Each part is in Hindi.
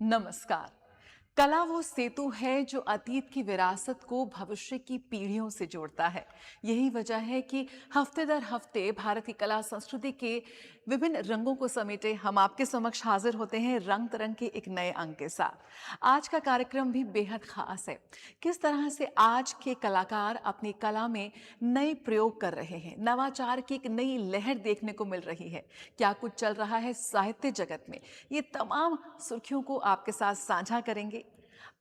नमस्कार। कला वो सेतु है जो अतीत की विरासत को भविष्य की पीढ़ियों से जोड़ता है। यही वजह है कि हफ्ते दर हफ्ते भारत की कला संस्कृति के विभिन्न रंगों को समेटे हम आपके समक्ष हाजिर होते हैं रंग तरंग के एक नए अंक के साथ। आज का कार्यक्रम भी बेहद खास है। किस तरह से आज के कलाकार अपनी कला में नए प्रयोग कर रहे हैं, नवाचार की एक नई लहर देखने को मिल रही है, क्या कुछ चल रहा है साहित्य जगत में, ये तमाम सुर्खियों को आपके साथ साझा करेंगे।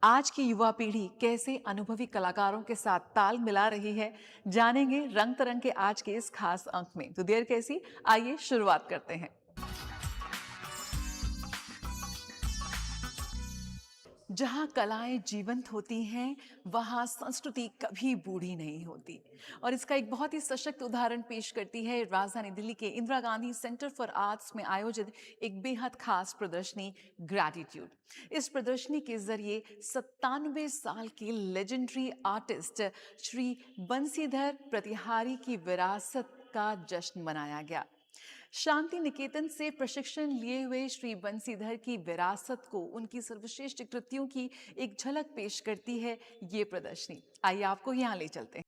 आज की युवा पीढ़ी कैसे अनुभवी कलाकारों के साथ ताल मिला रही है, जानेंगे रंग तरंग के आज के इस खास अंक में। तो देर कैसी, आइए शुरुआत करते हैं। जहाँ कलाएं जीवंत होती हैं, वहाँ संस्कृति कभी बूढ़ी नहीं होती। और इसका एक बहुत ही सशक्त उदाहरण पेश करती है राजधानी दिल्ली के Indira Gandhi centre for arts में आयोजित एक बेहद खास प्रदर्शनी ग्रैटिट्यूड। इस प्रदर्शनी के जरिए 97 साल के लेजेंडरी आर्टिस्ट श्री बंसीधर प्रतिहारी की विरासत का जश्न मनाया गया। शांति निकेतन से प्रशिक्षण लिए हुए श्री बंसीधर की विरासत को, उनकी सर्वश्रेष्ठ कृतियों की एक झलक पेश करती है ये प्रदर्शनी। आइए आपको यहाँ ले चलते हैं।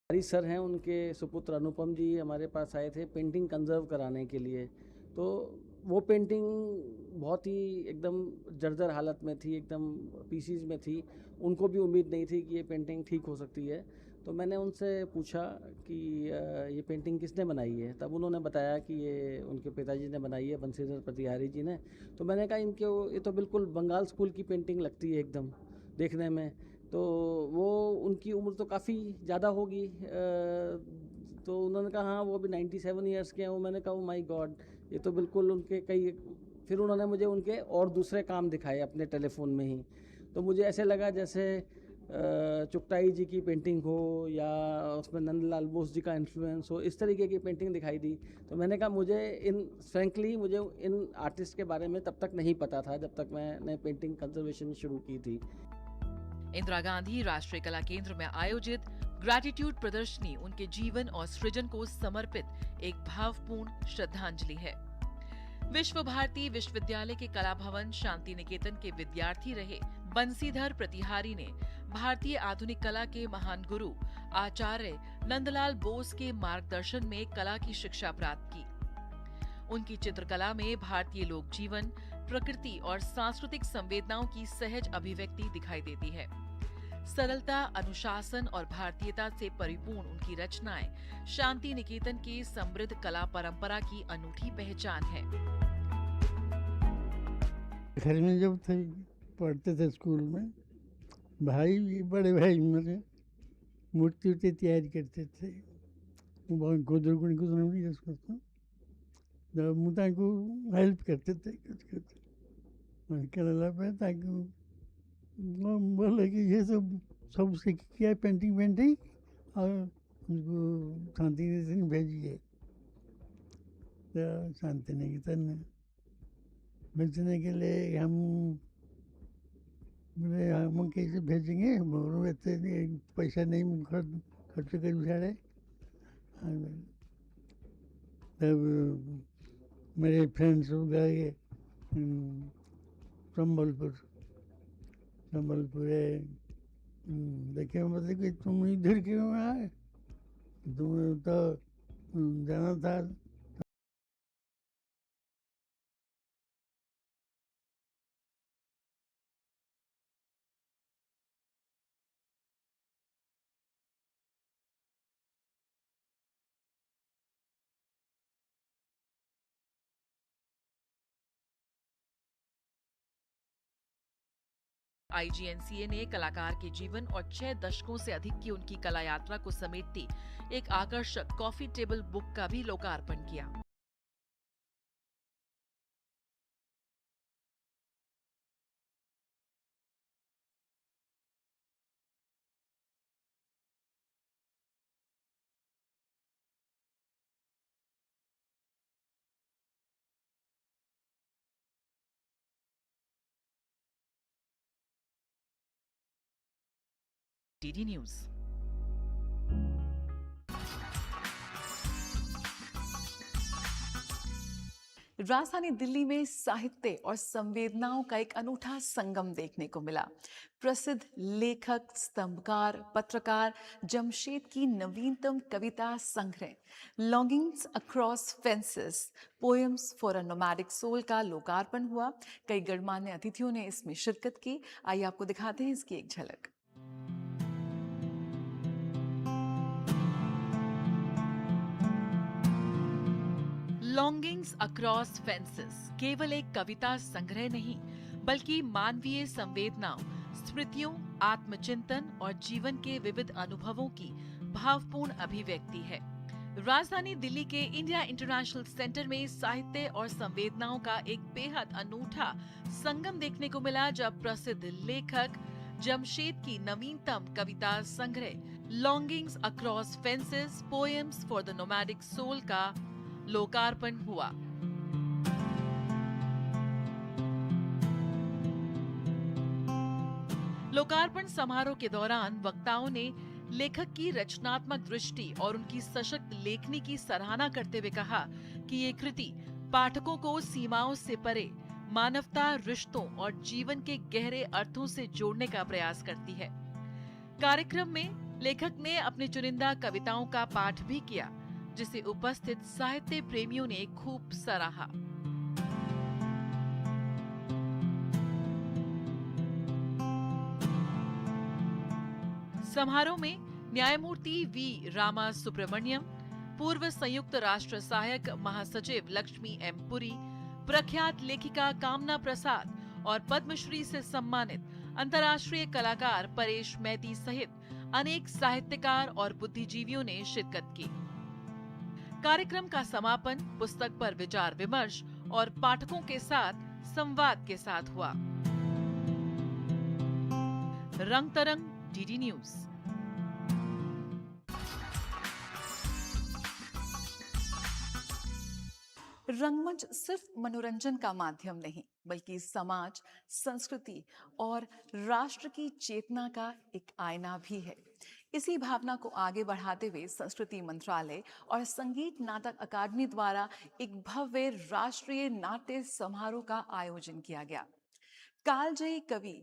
हरी सर हैं, उनके सुपुत्र अनुपम जी हमारे पास आए थे पेंटिंग कंजर्व कराने के लिए। तो वो पेंटिंग बहुत ही एकदम जर्जर हालत में थी, एकदम पीसीज में थी। उनको भी उम्मीद नहीं थी कि ये पेंटिंग ठीक हो सकती है। तो मैंने उनसे पूछा कि ये पेंटिंग किसने बनाई है। तब उन्होंने बताया कि ये उनके पिताजी ने बनाई है, बंसीधर प्रतिहारी जी ने। तो मैंने कहा इनके ये तो बिल्कुल बंगाल स्कूल की पेंटिंग लगती है एकदम देखने में। तो वो उनकी उम्र तो काफ़ी ज़्यादा होगी। तो उन्होंने कहा हाँ वो अभी 97 ईयर्स के हैं। वो मैंने कहा ओ माय गॉड, ये तो बिल्कुल उनके कई। फिर उन्होंने मुझे उनके और दूसरे काम दिखाए अपने टेलीफोन में ही। तो मुझे ऐसे लगा जैसे चुगताई जी की पेंटिंग हो या उसमें नंदलाल बोस जी का इन्फ्लुएंस हो, इस तरीके की पेंटिंग दिखाई दी। तो मैंने कहा मुझे इन आर्टिस्ट के बारे में तब तक नहीं पता था जब तक मैंने पेंटिंग कंजर्वेशन शुरू की थी। इंदिरा गांधी राष्ट्रीय कला केंद्र में आयोजित ग्रैटिट्यूड प्रदर्शनी उनके जीवन और सृजन को समर्पित एक भावपूर्ण श्रद्धांजलि है। विश्व भारती विश्वविद्यालय के कला भवन शांति निकेतन के विद्यार्थी रहे बंसीधर प्रतिहारी ने भारतीय आधुनिक कला के महान गुरु आचार्य नंदलाल बोस के मार्गदर्शन में कला की शिक्षा प्राप्त की। उनकी चित्रकला में भारतीय लोक जीवन, प्रकृति और सांस्कृतिक संवेदनाओं की सहज अभिव्यक्ति दिखाई देती है। सरलता, अनुशासन और भारतीयता से परिपूर्ण उनकी रचनाएं शांति निकेतन की समृद्ध कला परंपरा की अनूठी पहचान है। घर में जब थे पढ़ते थे स्कूल में, भाई बड़े भाई मेरे मूर्ति उर्ति तैयारी करते थे। बहुत खुदरुकुणी नहीं उसको जब मुता को हेल्प करते थे कुछ कुछ केरला पे, ताकि वो बोले कि ये सब सब सीख किया पेंटिंग वेंटिंग और उनको शांति निकेतन भेजिए। तो शांति निकेतन भेजने के लिए हम बोले हम कैसे भेजेंगे, इतने पैसा नहीं खर्च कर साढ़े। तब मेरे फ्रेंड्स गए संबलपुर। संबलपुर देखे मतलब कि तुम इधर क्यों आए, तुम्हें तो जाना था। आईजीएनसीए ने कलाकार के जीवन और 6 दशकों से अधिक की उनकी कला यात्रा को समेटती एक आकर्षक कॉफी टेबल बुक का भी लोकार्पण किया। DD news. राजधानी दिल्ली में साहित्य और संवेदनाओं का एक अनूठा संगम देखने को मिला। प्रसिद्ध लेखक, स्तंभकार, पत्रकार जमशेद की नवीनतम कविता संग्रह longings across fences poems for a nomadic soul का लोकार्पण हुआ। कई गणमान्य अतिथियों ने इसमें शिरकत की। आइए आपको दिखाते हैं इसकी एक झलक। लॉन्गिंग्स अक्रॉस फेंसेस केवल एक कविता संग्रह नहीं, बल्कि मानवीय संवेदनाओं, स्मृतियों, आत्मचिंतन और जीवन के विविध अनुभवों की भावपूर्ण अभिव्यक्ति है। राजधानी दिल्ली के इंडिया इंटरनेशनल सेंटर में साहित्य और संवेदनाओं का एक बेहद अनूठा संगम देखने को मिला, जब प्रसिद्ध लेखक जमशेद की नवीनतम कविता संग्रह longings across fences poems for the nomadic soul का लोकार्पण हुआ। लोकार्पण समारोह के दौरान वक्ताओं ने लेखक की रचनात्मक दृष्टि और उनकी सशक्त लेखनी की सराहना करते हुए कहा कि ये कृति पाठकों को सीमाओं से परे मानवता, रिश्तों और जीवन के गहरे अर्थों से जोड़ने का प्रयास करती है। कार्यक्रम में लेखक ने अपनी चुनिंदा कविताओं का पाठ भी किया, जिसे उपस्थित साहित्य प्रेमियों ने खूब सराहा। समारोह में न्यायमूर्ति वी रामा सुब्रमण्यम, पूर्व संयुक्त राष्ट्र सहायक महासचिव लक्ष्मी एम पुरी, प्रख्यात लेखिका कामना प्रसाद और पद्मश्री से सम्मानित अंतर्राष्ट्रीय कलाकार परेश मैती सहित अनेक साहित्यकार और बुद्धिजीवियों ने शिरकत की। कार्यक्रम का समापन पुस्तक पर विचार विमर्श और पाठकों के साथ संवाद के साथ हुआ। रंग तरंग, डीडी न्यूज। रंगमंच सिर्फ मनोरंजन का माध्यम नहीं, बल्कि समाज, संस्कृति और राष्ट्र की चेतना का एक आईना भी है। इसी भावना को आगे बढ़ाते हुए संस्कृति मंत्रालय और संगीत नाटक अकादमी द्वारा एक भव्य राष्ट्रीय नाट्य समारोह का आयोजन किया गया। कालजयी कवि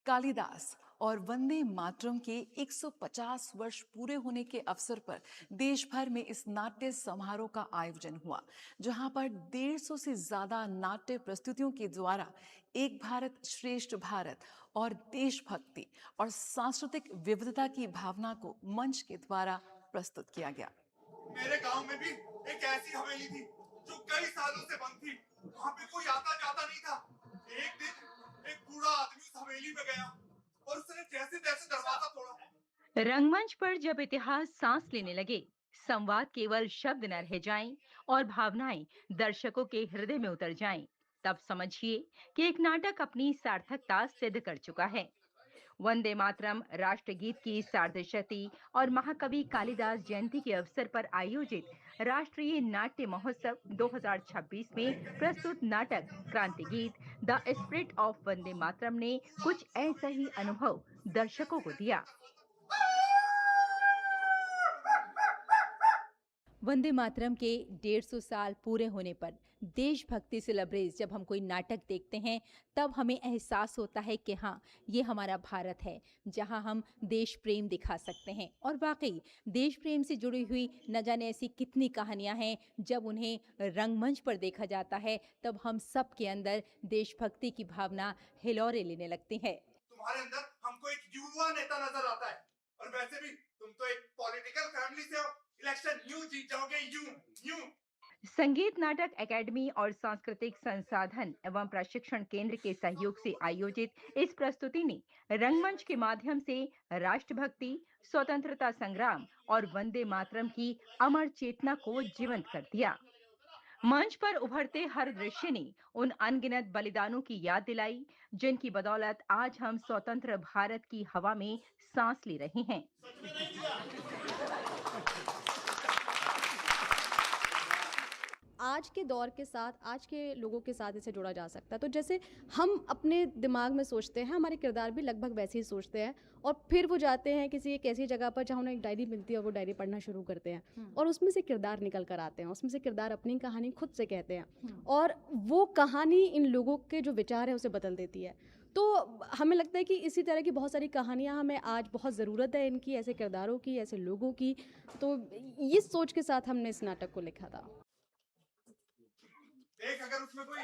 कालिदास और वंदे मातरम के 150 वर्ष पूरे होने के अवसर पर देश भर में इस नाट्य समारोह का आयोजन हुआ, जहां पर 150 से ज्यादा नाट्य प्रस्तुतियों के द्वारा एक भारत श्रेष्ठ भारत और देशभक्ति और सांस्कृतिक विविधता की भावना को मंच के द्वारा प्रस्तुत किया गया। मेरे गांव में भी एक ऐसी हवेली थी जो कई सालों से बंद थी। वहां पे कोई आता जाता नहीं था। एक दिन एक बूढ़ा आदमी उस हवेली में गया और उसने जैसे तैसे दरवाजा तोड़ा। रंगमंच पर जब इतिहास सांस लेने लगे, संवाद केवल शब्द न रह जाएं और भावनाएं दर्शकों के हृदय में उतर जाएं, तब समझिए कि एक नाटक अपनी सार्थकता सिद्ध कर चुका है। वंदे मातरम राष्ट्रगीत की सार्धशती और महाकवि कालिदास जयंती के अवसर पर आयोजित राष्ट्रीय नाट्य महोत्सव 2026 में प्रस्तुत नाटक क्रांति गीत the spirit of Vande Mataram ने कुछ ऐसा ही अनुभव दर्शकों को दिया। वंदे मातरम के 150 साल पूरे होने पर देशभक्ति से लबरेज जब हम कोई नाटक देखते हैं, तब हमें एहसास होता है कि हाँ, ये हमारा भारत है जहाँ हम देश प्रेम दिखा सकते हैं। और वाकई देश प्रेम से जुड़ी हुई न जाने ऐसी कितनी कहानियां हैं, जब उन्हें रंगमंच पर देखा जाता है तब हम सब के अंदर देशभक्ति की भावना हिलोरे लेने लगती है। तुम्हारे अंदर हमको एक युवा नेता नजर आता है, और वैसे भी तुम तो एक पॉलिटिकल फैमिली से हो। इलेक्शन यूं जीत जाओगे, यूं। संगीत नाटक एकेडमी और सांस्कृतिक संसाधन एवं प्रशिक्षण केंद्र के सहयोग से आयोजित इस प्रस्तुति ने रंगमंच के माध्यम से राष्ट्रभक्ति, स्वतंत्रता संग्राम और वंदे मातरम की अमर चेतना को जीवंत कर दिया। मंच पर उभरते हर दृश्य ने उन अनगिनत बलिदानों की याद दिलाई, जिनकी बदौलत आज हम स्वतंत्र भारत की हवा में सांस ले रहे हैं। आज के दौर के साथ, आज के लोगों के साथ इसे जोड़ा जा सकता है। तो जैसे हम अपने दिमाग में सोचते हैं, हमारे किरदार भी लगभग वैसे ही सोचते हैं, और फिर वो जाते हैं किसी एक ऐसी जगह पर जहाँ उन्हें एक डायरी मिलती है और वो डायरी पढ़ना शुरू करते हैं, और उसमें से किरदार निकल कर आते हैं, उसमें से किरदार अपनी कहानी खुद से कहते हैं, और वो कहानी इन लोगों के जो विचार है उसे बदल देती है। तो हमें लगता है कि इसी तरह की बहुत सारी कहानियाँ हमें आज बहुत ज़रूरत है इनकी, ऐसे किरदारों की, ऐसे लोगों की। तो इस सोच के साथ हमने इस नाटक को लिखा था। देख, अगर उसमें कोई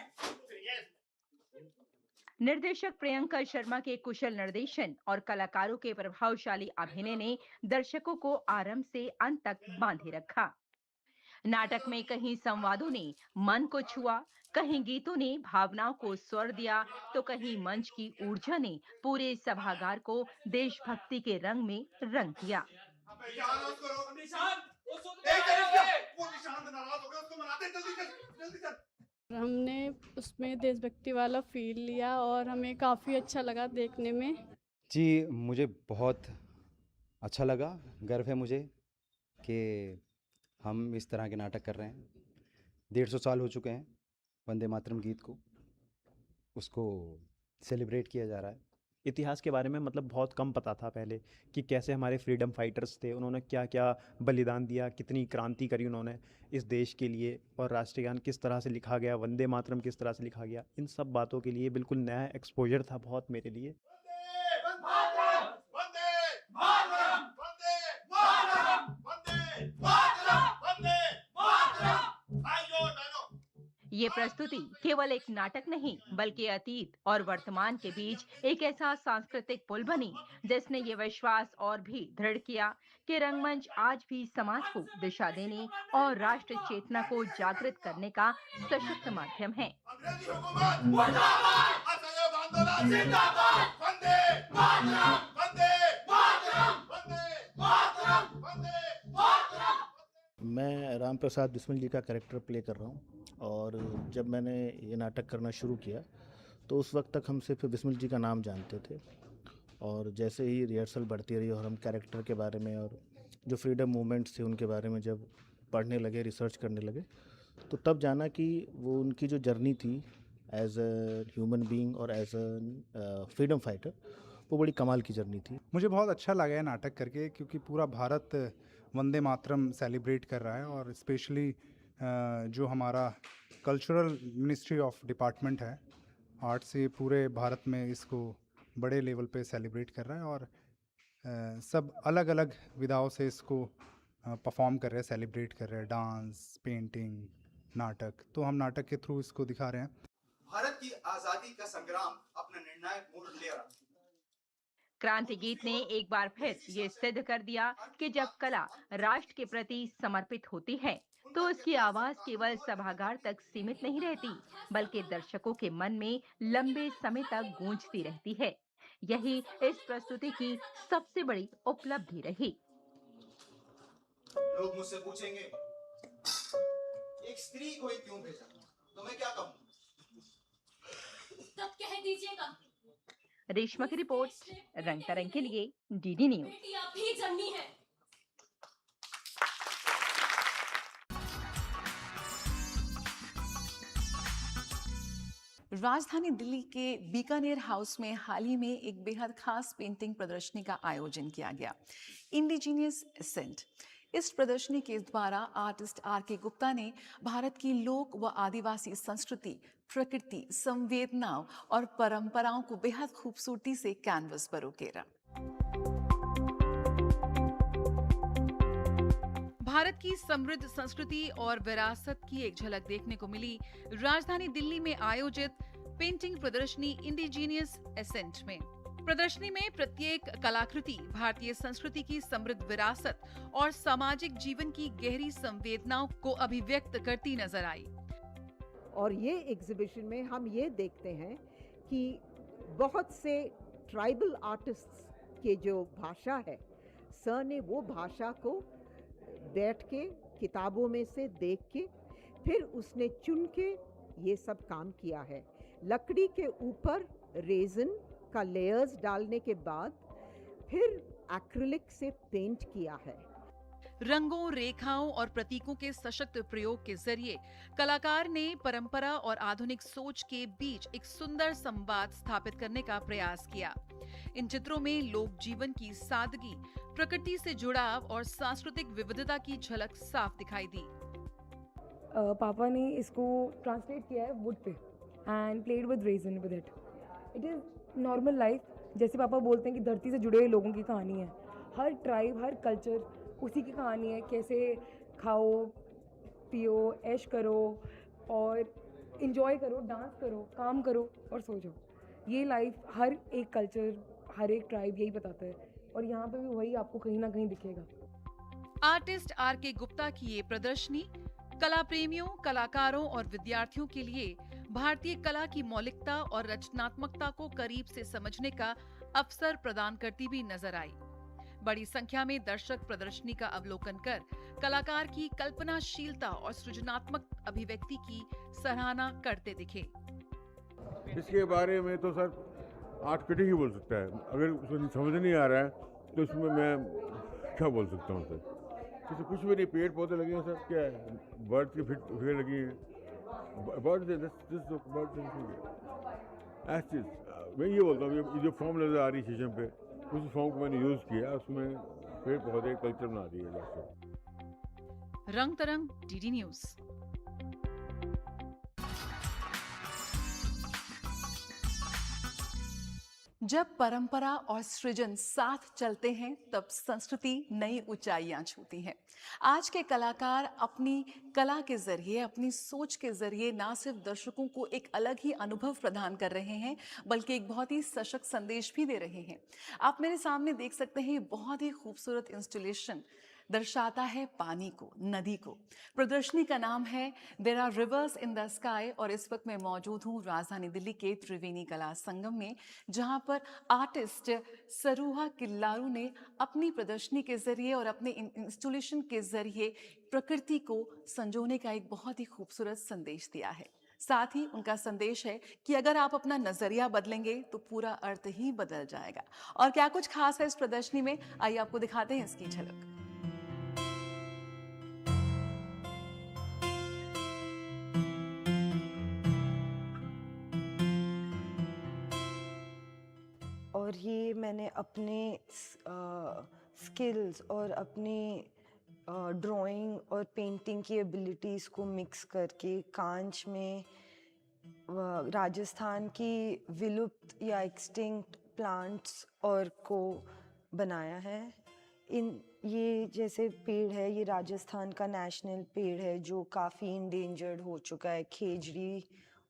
निर्देशक प्रियंका शर्मा के कुशल निर्देशन और कलाकारों के प्रभावशाली अभिनय ने दर्शकों को आरंभ से अंत तक बांधे रखा। नाटक में कहीं संवादों ने मन को छुआ, कहीं गीतों ने भावनाओं को स्वर दिया, तो कहीं मंच की ऊर्जा ने पूरे सभागार को देशभक्ति के रंग में रंग दिया। नाराज करो, वो निशान नाराज हो गया, उसको मनाते, जल्दी चल। हमने उसमें देशभक्ति वाला फील लिया और हमें काफ़ी अच्छा लगा देखने में। जी, मुझे बहुत अच्छा लगा। गर्व है मुझे कि हम इस तरह के नाटक कर रहे हैं। 150 साल हो चुके हैं वंदे मातरम गीत को, उसको सेलिब्रेट किया जा रहा है। इतिहास के बारे में मतलब बहुत कम पता था पहले कि कैसे हमारे फ्रीडम फाइटर्स थे, उन्होंने क्या क्या बलिदान दिया, कितनी क्रांति करी उन्होंने इस देश के लिए, और राष्ट्रगान किस तरह से लिखा गया, वंदे मातरम किस तरह से लिखा गया। इन सब बातों के लिए बिल्कुल नया एक्सपोजर था बहुत मेरे लिए। ये प्रस्तुति केवल एक नाटक नहीं, बल्कि अतीत और वर्तमान के बीच एक ऐसा सांस्कृतिक पुल बनी, जिसने ये विश्वास और भी दृढ़ किया कि रंगमंच आज भी समाज को दिशा देने और राष्ट्र चेतना को जागृत करने का सशक्त माध्यम है। अंग्रेजी हुकूमत मुर्दाबाद, असहयोग आंदोलन जिंदाबाद, वंदे मातरम, वंदे मातरम, वंदे मातरम, वंदे मातरम। मैं राम प्रसाद बिस्मिल जी का कैरेक्टर प्ले कर रहा हूँ, और जब मैंने ये नाटक करना शुरू किया तो उस वक्त तक हम सिर्फ बिस्मिल जी का नाम जानते थे, और जैसे ही रिहर्सल बढ़ती रही और हम कैरेक्टर के बारे में और जो फ्रीडम मूवमेंट्स थे उनके बारे में जब पढ़ने लगे, रिसर्च करने लगे, तो तब जाना कि वो उनकी जो जर्नी थी एज अ ह्यूमन बीइंग और एज अ फ्रीडम फाइटर, वो बड़ी कमाल की जर्नी थी। मुझे बहुत अच्छा लगा है नाटक करके, क्योंकि पूरा भारत वंदे मातरम सेलिब्रेट कर रहा है, और स्पेशली जो हमारा कल्चरल मिनिस्ट्री ऑफ डिपार्टमेंट है आर्ट से, पूरे भारत में इसको बड़े लेवल पे सेलिब्रेट कर रहा है, और सब अलग अलग विधाओं से इसको परफॉर्म कर रहे हैं, सेलिब्रेट कर रहे हैं, डांस, पेंटिंग, नाटक। तो हम नाटक के थ्रू इसको दिखा रहे हैं। भारत की आजादी का संग्राम अपना निर्णायक मोड़ ले रहा है। क्रांति गीत ने एक बार फिर ये सिद्ध कर दिया कि जब कला राष्ट्र के प्रति समर्पित होती है, तो उसकी आवाज केवल सभागार तक सीमित नहीं रहती, बल्कि दर्शकों के मन में लंबे समय तक गूंजती रहती है। यही इस प्रस्तुति की सबसे बड़ी उपलब्धि रही। लोग मुझसे पूछेंगे, एक स्त्री को क्यों भेजा, तो मैं क्या कहूँ? तब कह दीजिएगा। रेशमा की रिपोर्ट, रंग तरंग के लिए डीडी न्यूज। बेटी आप भी जन्मी है। राजधानी दिल्ली के बीकानेर हाउस में हाल ही में एक बेहद खास पेंटिंग प्रदर्शनी का आयोजन किया गया, इंडिजीनियस एसेंट। इस प्रदर्शनी के द्वारा आर्टिस्ट R.K. गुप्ता ने भारत की लोक व आदिवासी संस्कृति, प्रकृति, संवेदनाओं और परंपराओं को बेहद खूबसूरती से कैनवस पर उकेरा। भारत की समृद्ध संस्कृति और विरासत की एक झलक देखने को मिली राजधानी दिल्ली में आयोजित पेंटिंग प्रदर्शनी इंडिजीनियस एसेंट में। प्रदर्शनी में प्रत्येक कलाकृति भारतीय संस्कृति की समृद्ध विरासत और सामाजिक जीवन की गहरी संवेदनाओं को अभिव्यक्त करती नजर आई। और ये एग्जीबिशन में हम ये देखते हैं कि बहुत से ट्राइबल आर्टिस्ट्स के जो भाषा है, सर ने वो भाषा को बैठ के किताबों में से देख के फिर उसने चुन के ये सब काम किया है। लकड़ी के ऊपर रेजिन का लेयर्स डालने के बाद फिर एक्रिलिक से पेंट किया है। रंगों, रेखाओं और प्रतीकों के सशक्त प्रयोग के जरिए कलाकार ने परंपरा और आधुनिक सोच के बीच एक सुंदर संवाद स्थापित करने का प्रयास किया। इन चित्रों में लोक जीवन की सादगी, प्रकृति से जुड़ाव और सांस्कृतिक विविधता की झलक साफ दिखाई दी। पापा ने इसको ट्रांसलेट किया है वुड पे and played with resin with it. It is normal life, जैसे पापा बोलते हैं कि धरती से जुड़े हुए लोगों की कहानी है। हर ट्राइब, हर कल्चर उसी की कहानी है। कैसे खाओ, पियो, ऐश करो और इन्जॉय करो, डांस करो, काम करो और सो जाओ। ये लाइफ हर एक कल्चर, हर एक ट्राइब यही बताता है और यहाँ पे भी वही आपको कहीं ना कहीं दिखेगा। Artist R.K. गुप्ता की ये प्रदर्शनी कला प्रेमियों, कलाकारों और विद्यार्थियों के लिए भारतीय कला की मौलिकता और रचनात्मकता को करीब से समझने का अवसर प्रदान करती भी नजर आई। बड़ी संख्या में दर्शक प्रदर्शनी का अवलोकन कर कलाकार की कल्पनाशीलता और सृजनात्मक अभिव्यक्ति की सराहना करते दिखे। इसके बारे में तो सर आर्ट क्रिटिक ही बोल सकता है। अगर उसको समझ नहीं आ रहा है तो इसमें मैं क्या बोल सकता हूँ सर। जैसे कुछ भी नहीं, पेड़ पौधे लगे हैं सर, क्या है, बर्ड की फिगर लगी है, बर्ड ऐसी मैं ये बोलता हूँ, ये जो फॉर्म नज़र आ रही है शीशम पे, उस फॉर्म को मैंने यूज़ किया, उसमें पेड़ पौधे कल्चर बना दिए। रंग तरंग, DD न्यूज़। जब परंपरा और सृजन साथ चलते हैं तब संस्कृति नई ऊंचाइयां छूती हैं। आज के कलाकार अपनी कला के जरिए, अपनी सोच के जरिए न सिर्फ दर्शकों को एक अलग ही अनुभव प्रदान कर रहे हैं बल्कि एक बहुत ही सशक्त संदेश भी दे रहे हैं। आप मेरे सामने देख सकते हैं, ये बहुत ही खूबसूरत इंस्टॉलेशन दर्शाता है पानी को, नदी को। प्रदर्शनी का नाम है there are rivers in the sky और इस वक्त मैं मौजूद हूँ राजधानी दिल्ली के त्रिवेणी कला संगम में, जहाँ पर आर्टिस्ट सरूहा किल्लारू ने अपनी प्रदर्शनी के जरिए और अपने इंस्टॉलेशन के जरिए प्रकृति को संजोने का एक बहुत ही खूबसूरत संदेश दिया है। साथ ही उनका संदेश है कि अगर आप अपना नजरिया बदलेंगे तो पूरा अर्थ ही बदल जाएगा। और क्या कुछ खास है इस प्रदर्शनी में, आइए आपको दिखाते हैं इसकी झलक। और ये मैंने अपने स्किल्स और अपनी ड्राइंग और पेंटिंग की एबिलिटीज़ को मिक्स करके कांच में राजस्थान की विलुप्त या एक्सटिंक्ट प्लांट्स और को बनाया है। ये जैसे पेड़ है, ये राजस्थान का नेशनल पेड़ है जो काफ़ी इंडेंजर्ड हो चुका है, खेजड़ी।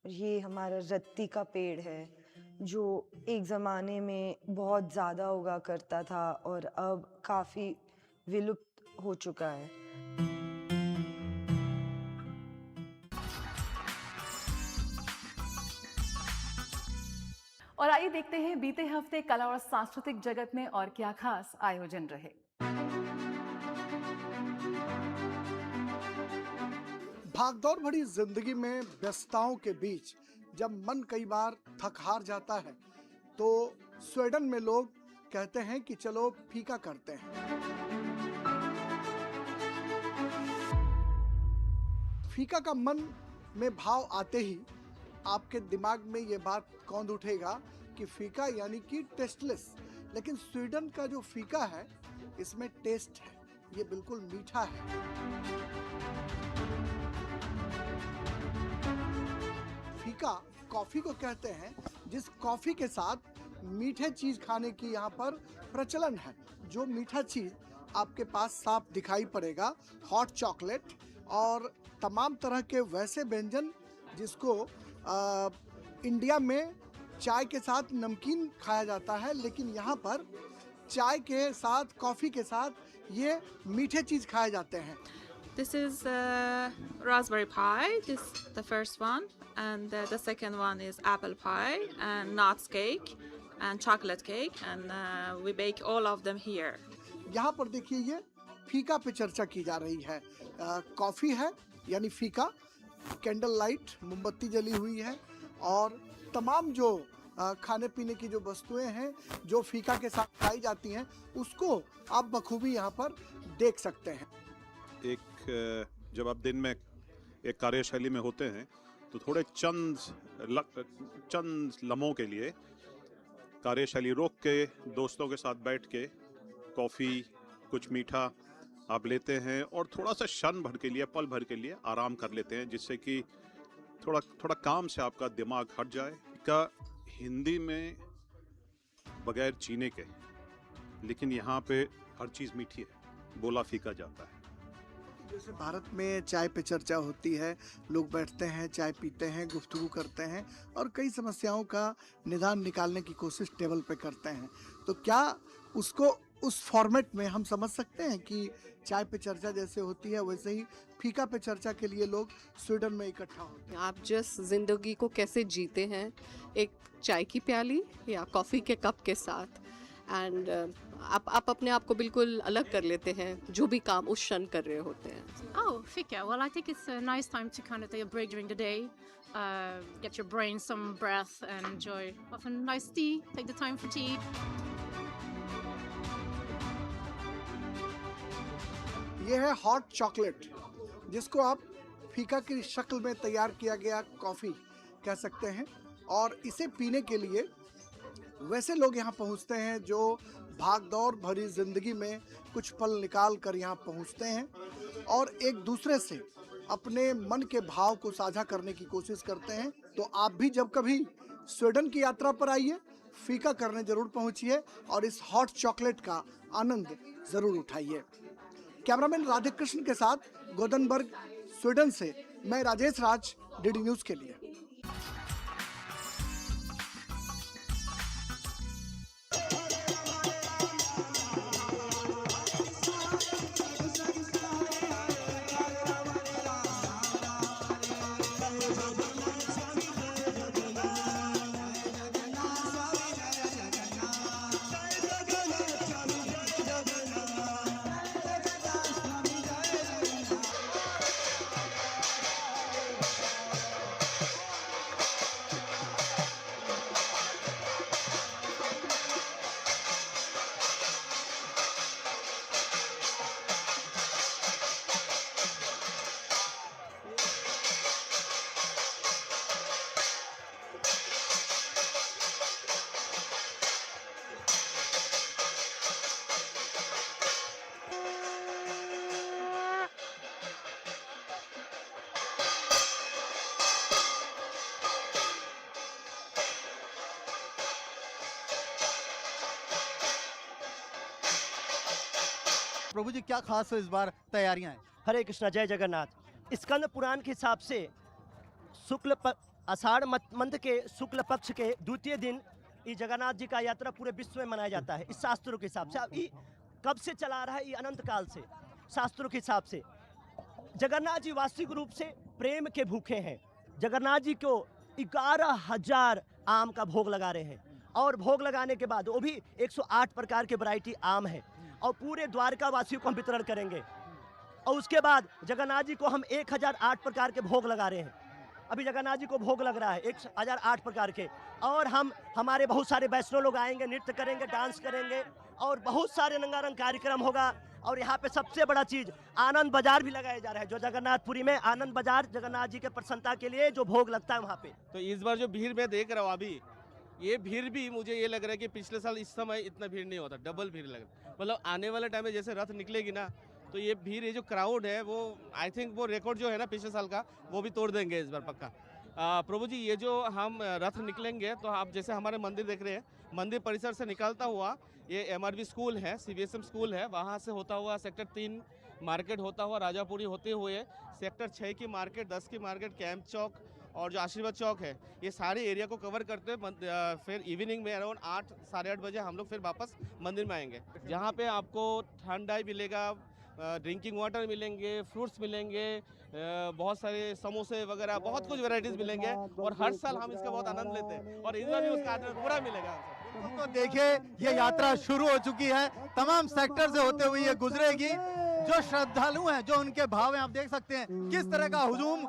और ये हमारा रत्ती का पेड़ है जो एक ज़माने में बहुत ज़्यादा उगा करता था और अब काफ़ी विलुप्त हो चुका है। और आइए देखते हैं बीते हफ्ते कला और सांस्कृतिक जगत में और क्या खास आयोजन रहे। भागदौड़ भरी जिंदगी में व्यस्तताओं के बीच जब मन कई बार थक हार जाता है तो स्वीडन में लोग कहते हैं कि चलो फीका करते हैं। फीका का मन में भाव आते ही आपके दिमाग में ये बात कौंध उठेगा कि फीका यानी कि टेस्टलेस, लेकिन स्वीडन का जो फीका है इसमें टेस्ट है। ये बिल्कुल मीठा है। फीका कॉफी को कहते हैं, जिस कॉफी के साथ मीठे चीज खाने की यहाँ पर प्रचलन है। जो मीठा चीज आपके पास साफ दिखाई पड़ेगा, हॉट चॉकलेट और तमाम तरह के वैसे व्यंजन जिसको इंडिया में चाय के साथ नमकीन खाया जाता है, लेकिन यहाँ पर चाय के साथ, कॉफ़ी के साथ ये मीठे चीज़ खाए जाते हैं। This is raspberry pie, this the first one, and the second one is apple pie and nuts cake and chocolate cake, and we bake all of them here. यहाँ पर देखिए, ये फीका पे चर्चा की जा रही है। कॉफ़ी है यानी फीका, कैंडल लाइट, मोमबत्ती जली हुई है और तमाम जो खाने पीने की जो वस्तुएं हैं जो फीका के साथ खाई जाती हैं, उसको आप बखूबी यहाँ पर देख सकते हैं। जब आप दिन में एक कार्यशैली में होते हैं तो थोड़े चंद लम्हों के लिए कार्यशैली रोक के दोस्तों के साथ बैठ के कॉफ़ी, कुछ मीठा आप लेते हैं और थोड़ा सा क्षण भर के लिए, पल भर के लिए आराम कर लेते हैं, जिससे कि थोड़ा काम से आपका दिमाग हट जाए। का हिंदी में बगैर चीने के, लेकिन यहाँ पे हर चीज़ मीठी है, बोला फीका जाता है। जैसे भारत में चाय पे चर्चा होती है, लोग बैठते हैं, चाय पीते हैं, गुफ्तगू करते हैं और कई समस्याओं का निदान निकालने की कोशिश टेबल पे करते हैं, तो क्या उसको उस फॉर्मेट में हम समझ सकते हैं कि चाय पे चर्चा जैसे होती है वैसे ही फीका पे चर्चा के लिए लोग स्वीडन में इकट्ठा होते हैं? आप जिस जिंदगी को कैसे जीते हैं, एक चाय की प्याली या कॉफ़ी के कप के साथ, एंड आप अपने आप को बिल्कुल अलग कर लेते हैं जो भी काम उस क्षण कर रहे होते हैं। Oh, fika. Well, I think it's a nice time to kind of take a break during the day, get your brain some breath and enjoy a nice tea. Take the time for tea. ये है हॉट चॉकलेट, जिसको आप फीका की शक्ल में तैयार किया गया कॉफ़ी कह सकते हैं, और इसे पीने के लिए वैसे लोग यहाँ पहुँचते हैं जो भागदौड़ भरी ज़िंदगी में कुछ पल निकाल कर यहाँ पहुँचते हैं और एक दूसरे से अपने मन के भाव को साझा करने की कोशिश करते हैं। तो आप भी जब कभी स्वीडन की यात्रा पर आइए, फीका करने ज़रूर पहुँचिए और इस हॉट चॉकलेट का आनंद ज़रूर उठाइए। कैमरामैन राधेकृष्ण के साथ गोदनबर्ग, स्वीडन से मैं राजेश राज, डीडी न्यूज़ के लिए। प्रभु जी, क्या खास है इस बार तैयारियां हैं? हरे कृष्णा, जय जगन्नाथ। स्कंद पुराण के हिसाब से आषाढ़ मंथ के शुक्ल पक्ष के द्वितीय दिन ये जगन्नाथ जी का यात्रा पूरे विश्व में मनाया जाता है। इस शास्त्रों के हिसाब से अब ये कब से चला रहा है, ये अनंत काल से शास्त्रों के हिसाब से। जगन्नाथ जी वास्तविक रूप से प्रेम के भूखे हैं। जगन्नाथ जी को 11,000 आम का भोग लगा रहे हैं और भोग लगाने के बाद वो भी 108 प्रकार के वैरायटी आम है और पूरे द्वारका वासियों को हम वितरण करेंगे। और उसके बाद जगन्नाथ जी को हम 1008 प्रकार के भोग लगा रहे हैं। अभी जगन्नाथ जी को भोग लग रहा है 1008 प्रकार के, और हमारे बहुत सारे वैष्णव लोग आएंगे, नृत्य करेंगे, डांस करेंगे और बहुत सारे रंगारंग कार्यक्रम होगा। और यहाँ पे सबसे बड़ा चीज आनंद बाजार भी लगाया जा रहा है, जो जगन्नाथपुरी में आनंद बाजार जगन्नाथ जी के प्रसन्नता के लिए जो भोग लगता है वहाँ पे। तो इस बार जो भीड़ मैं देख रहा हूँ अभी, ये भीड़ भी मुझे ये लग रहा है कि पिछले साल इस समय इतना भीड़ नहीं होता, डबल भीड़ लग रहा है। मतलब आने वाले टाइम में जैसे रथ निकलेगी ना, तो ये भीड़, ये जो क्राउड है वो आई थिंक वो रिकॉर्ड जो है ना पिछले साल का वो भी तोड़ देंगे इस बार पक्का। प्रभु जी, ये जो हम रथ निकलेंगे तो आप जैसे हमारे मंदिर देख रहे हैं, मंदिर परिसर से निकलता हुआ ये MRV स्कूल है, CBSM स्कूल है, वहाँ से होता हुआ सेक्टर 3 मार्केट होता हुआ राजापुरी होते हुए सेक्टर 6 की मार्केट, 10 की मार्केट, कैंप चौक और जो आशीर्वाद चौक है, ये सारे एरिया को कवर करते हुए फिर इवनिंग में अराउंड 8 साढ़े 8 बजे हम लोग फिर वापस मंदिर में आएंगे, जहाँ पे आपको ठंडाई मिलेगा, ड्रिंकिंग वाटर मिलेंगे, फ्रूट्स मिलेंगे, बहुत सारे समोसे वगैरह, बहुत कुछ वैरायटीज मिलेंगे और हर साल हम इसका बहुत आनंद लेते हैं और इस बार भी उसका आनंद पूरा मिलेगा। तो देखिए ये यात्रा शुरू हो चुकी है, तमाम सेक्टर से होते हुए ये गुजरेगी। जो श्रद्धालु हैं, जो उनके भाव हैं, आप देख सकते हैं किस तरह का हुजूम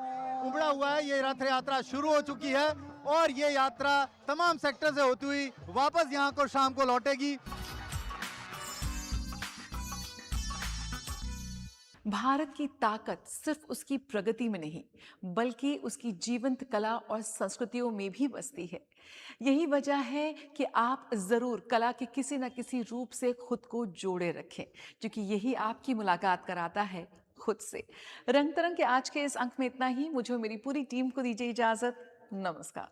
उमड़ा हुआ है। ये रथ यात्रा शुरू हो चुकी है और ये यात्रा तमाम सेक्टर से होती हुई वापस यहाँ को शाम को लौटेगी। भारत की ताकत सिर्फ उसकी प्रगति में नहीं, बल्कि उसकी जीवंत कला और संस्कृतियों में भी बसती है। यही वजह है कि आप जरूर कला के किसी न किसी रूप से खुद को जोड़े रखें, क्योंकि यही आपकी मुलाकात कराता है खुद से। रंग तरंग के आज के इस अंक में इतना ही। मुझे और मेरी पूरी टीम को दीजिए इजाजत। नमस्कार।